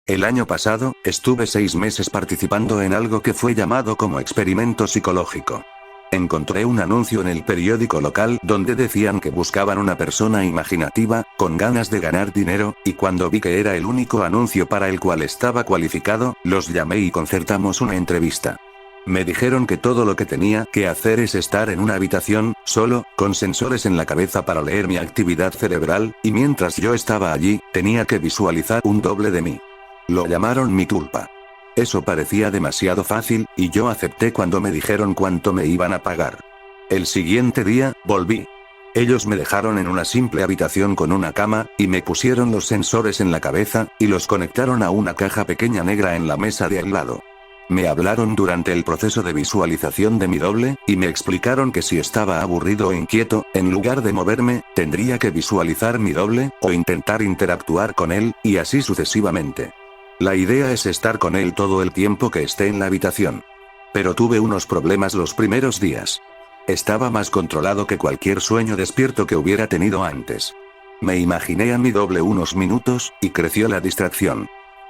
El año pasado, estuve 6 meses participando en algo que fue llamado como experimento psicológico. Encontré un anuncio en el periódico local donde decían que buscaban una persona imaginativa, con ganas de ganar dinero, y cuando vi que era el único anuncio para el cual estaba cualificado, los llamé y concertamos una entrevista. Me dijeron que todo lo que tenía que hacer es estar en una habitación, solo, con sensores en la cabeza para leer mi actividad cerebral, y mientras yo estaba allí, tenía que visualizar un doble de mí. Lo llamaron mi tulpa. Eso parecía demasiado fácil, y yo acepté cuando me dijeron cuánto me iban a pagar. El siguiente día, volví. Ellos me dejaron en una simple habitación con una cama, y me pusieron los sensores en la cabeza, y los conectaron a una caja pequeña negra en la mesa de al lado. Me hablaron durante el proceso de visualización de mi doble, y me explicaron que si estaba aburrido o inquieto, en lugar de moverme, tendría que visualizar mi doble, o intentar interactuar con él, y así sucesivamente. La idea es estar con él todo el tiempo que esté en la habitación. Pero tuve unos problemas los primeros días. Estaba más controlado que cualquier sueño despierto que hubiera tenido antes. Me imaginé a mi doble unos minutos, y creció la distracción.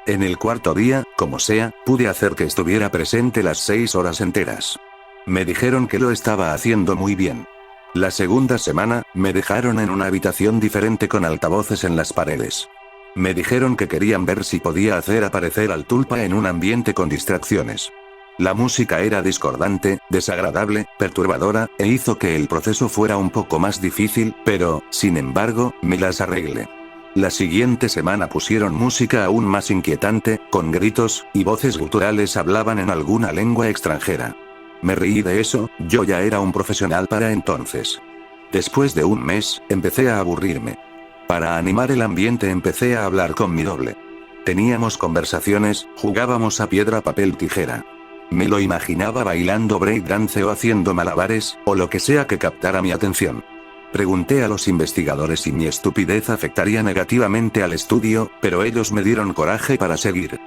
En el cuarto día, como sea, pude hacer que estuviera presente las 6 horas enteras. Me dijeron que lo estaba haciendo muy bien. La segunda semana, me dejaron en una habitación diferente con altavoces en las paredes. Me dijeron que querían ver si podía hacer aparecer al tulpa en un ambiente con distracciones. La música era discordante, desagradable, perturbadora, e hizo que el proceso fuera un poco más difícil, pero, sin embargo, me las arreglé. La siguiente semana pusieron música aún más inquietante, con gritos, y voces guturales hablaban en alguna lengua extranjera. Me reí de eso, yo ya era un profesional para entonces. Después de un mes, empecé a aburrirme. Para animar el ambiente empecé a hablar con mi doble. Teníamos conversaciones, jugábamos a piedra, papel, tijera. Me lo imaginaba bailando breakdance o haciendo malabares, o lo que sea que captara mi atención. Pregunté a los investigadores si mi estupidez afectaría negativamente al estudio, pero ellos me dieron coraje para seguir.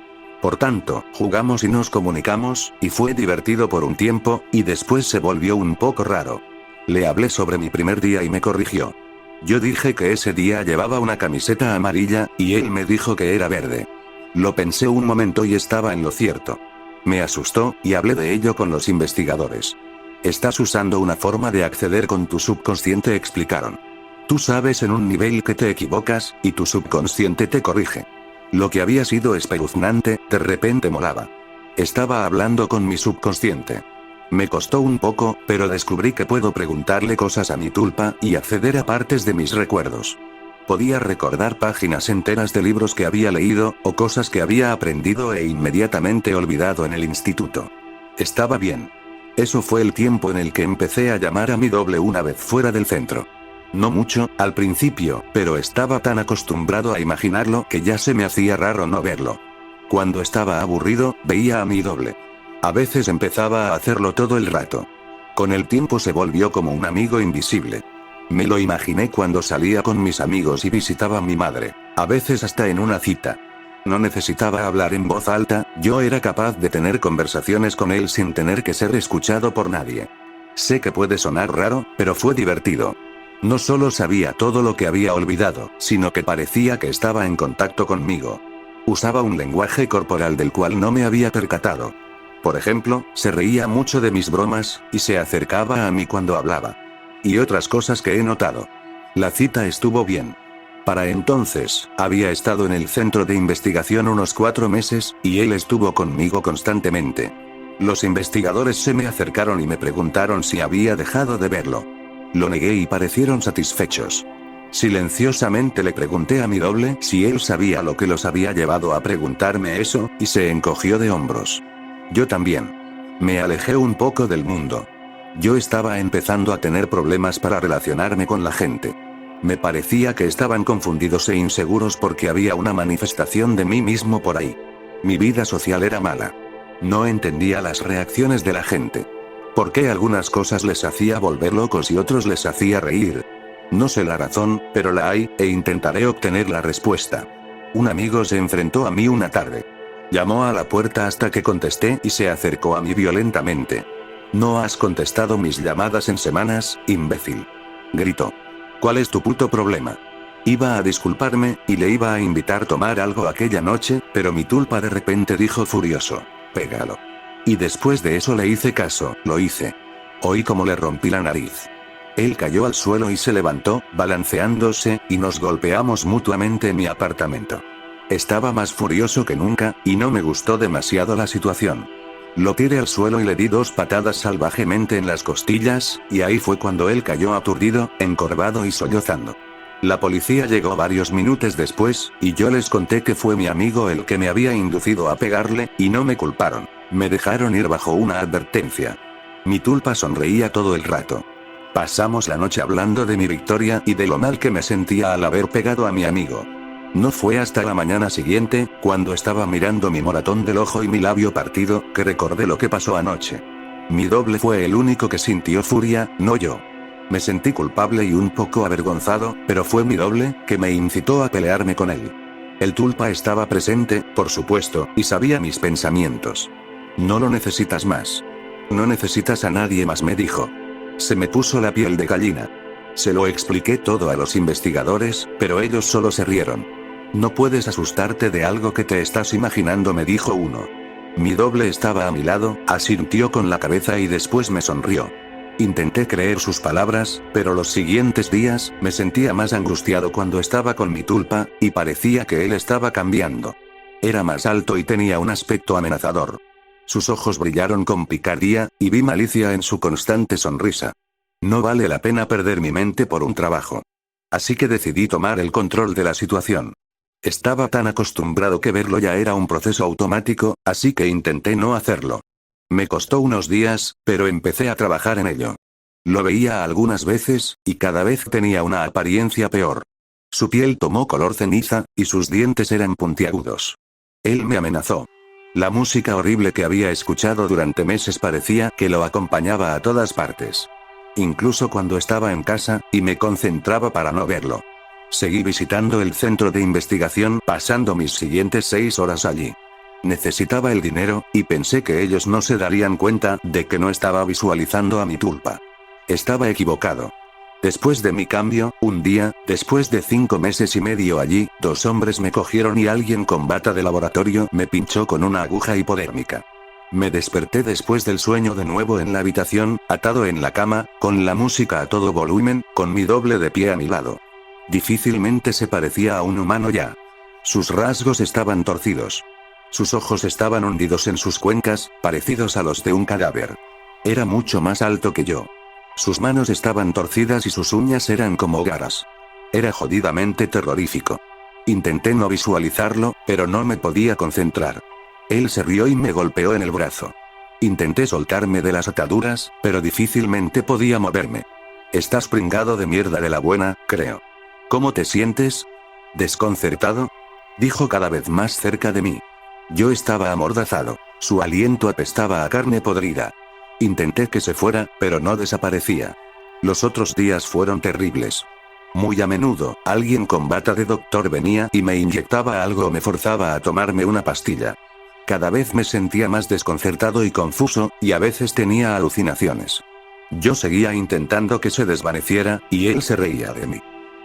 Por tanto, jugamos y nos comunicamos, y fue divertido por un tiempo, y después se volvió un poco raro. Le hablé sobre mi primer día y me corrigió. Yo dije que ese día llevaba una camiseta amarilla, y él me dijo que era verde. Lo pensé un momento y estaba en lo cierto. Me asustó, y hablé de ello con los investigadores. Estás usando una forma de acceder con tu subconsciente, explicaron. Tú sabes en un nivel que te equivocas, y tu subconsciente te corrige. Lo que había sido espeluznante, de repente molaba. Estaba hablando con mi subconsciente. Me costó un poco, pero descubrí que puedo preguntarle cosas a mi tulpa, y acceder a partes de mis recuerdos. Podía recordar páginas enteras de libros que había leído, o cosas que había aprendido e inmediatamente olvidado en el instituto. Estaba bien. Eso fue el tiempo en el que empecé a llamar a mi doble una vez fuera del centro. No mucho, al principio, pero estaba tan acostumbrado a imaginarlo que ya se me hacía raro no verlo. Cuando estaba aburrido, veía a mi doble. A veces empezaba a hacerlo todo el rato. Con el tiempo se volvió como un amigo invisible. Me lo imaginé cuando salía con mis amigos y visitaba a mi madre, a veces hasta en una cita. No necesitaba hablar en voz alta, yo era capaz de tener conversaciones con él sin tener que ser escuchado por nadie. Sé que puede sonar raro, pero fue divertido. No solo sabía todo lo que había olvidado, sino que parecía que estaba en contacto conmigo. Usaba un lenguaje corporal del cual no me había percatado. Por ejemplo, se reía mucho de mis bromas, y se acercaba a mí cuando hablaba. Y otras cosas que he notado. La cita estuvo bien. Para entonces, había estado en el centro de investigación unos 4 meses, y él estuvo conmigo constantemente. Los investigadores se me acercaron y me preguntaron si había dejado de verlo. Lo negué y parecieron satisfechos. Silenciosamente le pregunté a mi doble si él sabía lo que los había llevado a preguntarme eso, y se encogió de hombros. Yo también. Me alejé un poco del mundo. Yo estaba empezando a tener problemas para relacionarme con la gente. Me parecía que estaban confundidos e inseguros porque había una manifestación de mí mismo por ahí. Mi vida social era mala. No entendía las reacciones de la gente. ¿Por qué algunas cosas les hacía volver locos y otros les hacía reír? No sé la razón, pero la hay, e intentaré obtener la respuesta. Un amigo se enfrentó a mí una tarde. Llamó a la puerta hasta que contesté y se acercó a mí violentamente. «No has contestado mis llamadas en semanas, imbécil», gritó. «¿Cuál es tu puto problema?» Iba a disculparme, y le iba a invitar a tomar algo aquella noche, Pero mi tulpa de repente dijo furioso: pégalo. Y después de eso le hice caso, lo hice. Oí como le rompí la nariz. Él cayó al suelo y se levantó, balanceándose, y nos golpeamos mutuamente en mi apartamento. Estaba más furioso que nunca, y no me gustó demasiado la situación. Lo tiré al suelo y le di 2 patadas salvajemente en las costillas, y ahí fue cuando él cayó aturdido, encorvado y sollozando. La policía llegó varios minutos después, y yo les conté que fue mi amigo el que me había inducido a pegarle, y no me culparon. Me dejaron ir bajo una advertencia. Mi tulpa sonreía todo el rato. Pasamos la noche hablando de mi victoria y de lo mal que me sentía al haber pegado a mi amigo. No fue hasta la mañana siguiente, cuando estaba mirando mi moratón del ojo y mi labio partido, que recordé lo que pasó anoche. Mi doble fue el único que sintió furia, no yo. Me sentí culpable y un poco avergonzado, pero fue mi doble, que me incitó a pelearme con él. El tulpa estaba presente, por supuesto, y sabía mis pensamientos. No lo necesitas más. No necesitas a nadie más, me dijo. Se me puso la piel de gallina. Se lo expliqué todo a los investigadores, pero ellos solo se rieron. No puedes asustarte de algo que te estás imaginando, me dijo uno. Mi doble estaba a mi lado, asintió con la cabeza y después me sonrió. Intenté creer sus palabras, pero los siguientes días, me sentía más angustiado cuando estaba con mi tulpa, y parecía que él estaba cambiando. Era más alto y tenía un aspecto amenazador. Sus ojos brillaron con picardía, y vi malicia en su constante sonrisa. No vale la pena perder mi mente por un trabajo. Así que decidí tomar el control de la situación. Estaba tan acostumbrado que verlo ya era un proceso automático, así que intenté no hacerlo. Me costó unos días, pero empecé a trabajar en ello. Lo veía algunas veces, y cada vez tenía una apariencia peor. Su piel tomó color ceniza, y sus dientes eran puntiagudos. Él me amenazó. La música horrible que había escuchado durante meses parecía que lo acompañaba a todas partes. Incluso cuando estaba en casa, y me concentraba para no verlo. Seguí visitando el centro de investigación, pasando mis siguientes 6 horas allí. Necesitaba el dinero, y pensé que ellos no se darían cuenta de que no estaba visualizando a mi tulpa. Estaba equivocado. Después de mi cambio, un día, después de 5 meses y medio allí, 2 hombres me cogieron y alguien con bata de laboratorio me pinchó con una aguja hipodérmica. Me desperté después del sueño de nuevo en la habitación, atado en la cama, con la música a todo volumen, con mi doble de pie a mi lado. Difícilmente se parecía a un humano ya. Sus rasgos estaban torcidos. Sus ojos estaban hundidos en sus cuencas, parecidos a los de un cadáver. Era mucho más alto que yo. Sus manos estaban torcidas y sus uñas eran como garras. Era jodidamente terrorífico. Intenté no visualizarlo, pero no me podía concentrar. Él se rió y me golpeó en el brazo. Intenté soltarme de las ataduras, pero difícilmente podía moverme. Estás pringado de mierda de la buena, creo. ¿Cómo te sientes? ¿Desconcertado? Dijo cada vez más cerca de mí. Yo estaba amordazado. Su aliento apestaba a carne podrida. Intenté que se fuera, pero no desaparecía. Los otros días fueron terribles. Muy a menudo, alguien con bata de doctor venía y me inyectaba algo o me forzaba a tomarme una pastilla. Cada vez me sentía más desconcertado y confuso, y a veces tenía alucinaciones. Yo seguía intentando que se desvaneciera, y él se reía de mí.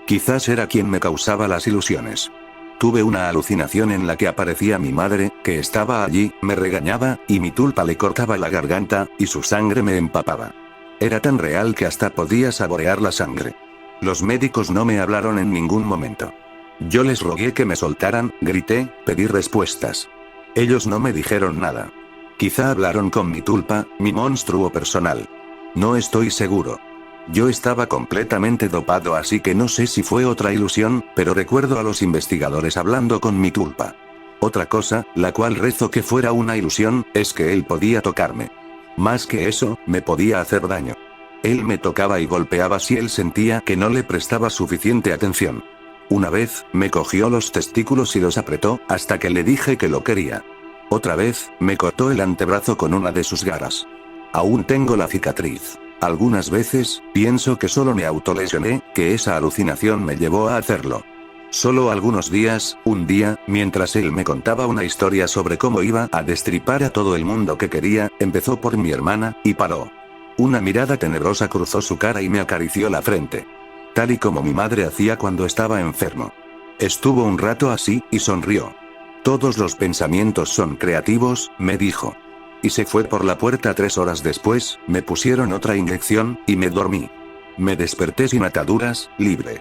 Quizás era quien me causaba las ilusiones. Tuve una alucinación en la que aparecía mi madre, que estaba allí, me regañaba, y mi tulpa le cortaba la garganta, y su sangre me empapaba. Era tan real que hasta podía saborear la sangre. Los médicos no me hablaron en ningún momento. Yo les rogué que me soltaran, grité, pedí respuestas. Ellos no me dijeron nada. Quizá hablaron con mi tulpa, mi monstruo personal. No estoy seguro. Yo estaba completamente dopado, así que no sé si fue otra ilusión, pero recuerdo a los investigadores hablando con mi tulpa. Otra cosa, la cual rezo que fuera una ilusión, es que él podía tocarme. Más que eso, me podía hacer daño. Él me tocaba y golpeaba si él sentía que no le prestaba suficiente atención. Una vez, me cogió los testículos y los apretó, hasta que le dije que lo quería. Otra vez, me cortó el antebrazo con una de sus garras. Aún tengo la cicatriz. Algunas veces, pienso que solo me autolesioné, que esa alucinación me llevó a hacerlo. Solo algunos días, un día, mientras él me contaba una historia sobre cómo iba a destripar a todo el mundo que quería, empezó por mi hermana, y paró. Una mirada tenebrosa cruzó su cara y me acarició la frente. Tal y como mi madre hacía cuando estaba enfermo. Estuvo un rato así, y sonrió. Todos los pensamientos son creativos, me dijo. Y se fue por la puerta. 3 horas después, me pusieron otra inyección, y me dormí. Me desperté sin ataduras, libre.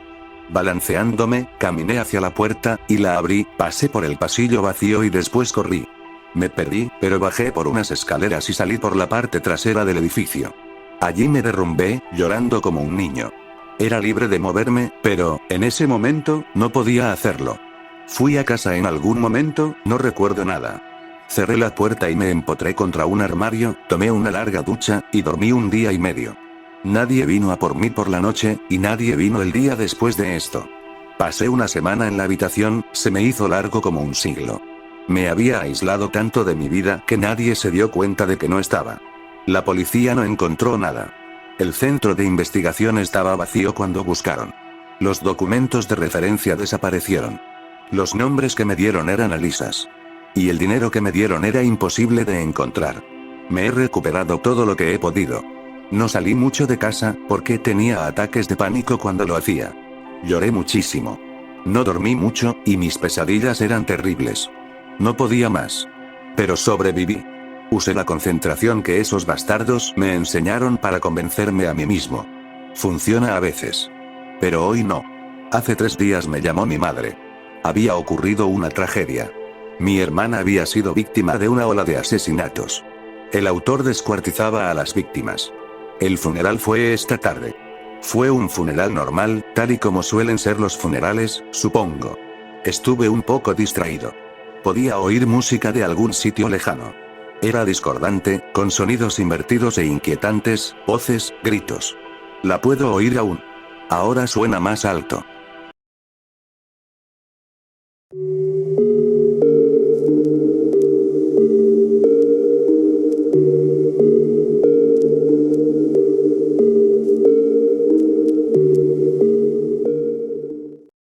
Balanceándome, caminé hacia la puerta, y la abrí, pasé por el pasillo vacío y después corrí. Me perdí, pero bajé por unas escaleras y salí por la parte trasera del edificio. Allí me derrumbé, llorando como un niño. Era libre de moverme, pero, en ese momento, no podía hacerlo. Fui a casa en algún momento, no recuerdo nada. Cerré la puerta y me empotré contra un armario, tomé una larga ducha, y dormí 1 día y medio. Nadie vino a por mí por la noche, y nadie vino el día después de esto. Pasé una semana en la habitación, se me hizo largo como un siglo. Me había aislado tanto de mi vida que nadie se dio cuenta de que no estaba. La policía no encontró nada. El centro de investigación estaba vacío cuando buscaron. Los documentos de referencia desaparecieron. Los nombres que me dieron eran alisas. Y el dinero que me dieron era imposible de encontrar. Me he recuperado todo lo que he podido. No salí mucho de casa, porque tenía ataques de pánico cuando lo hacía. Lloré muchísimo. No dormí mucho, y mis pesadillas eran terribles. No podía más. Pero sobreviví. Usé la concentración que esos bastardos me enseñaron para convencerme a mí mismo. Funciona a veces. Pero hoy no. Hace 3 días me llamó mi madre. Había ocurrido una tragedia. Mi hermana había sido víctima de una ola de asesinatos. El autor descuartizaba a las víctimas. El funeral fue esta tarde. Fue un funeral normal, tal y como suelen ser los funerales, supongo. Estuve un poco distraído. Podía oír música de algún sitio lejano. Era discordante, con sonidos invertidos e inquietantes, voces, gritos. La puedo oír aún. Ahora suena más alto.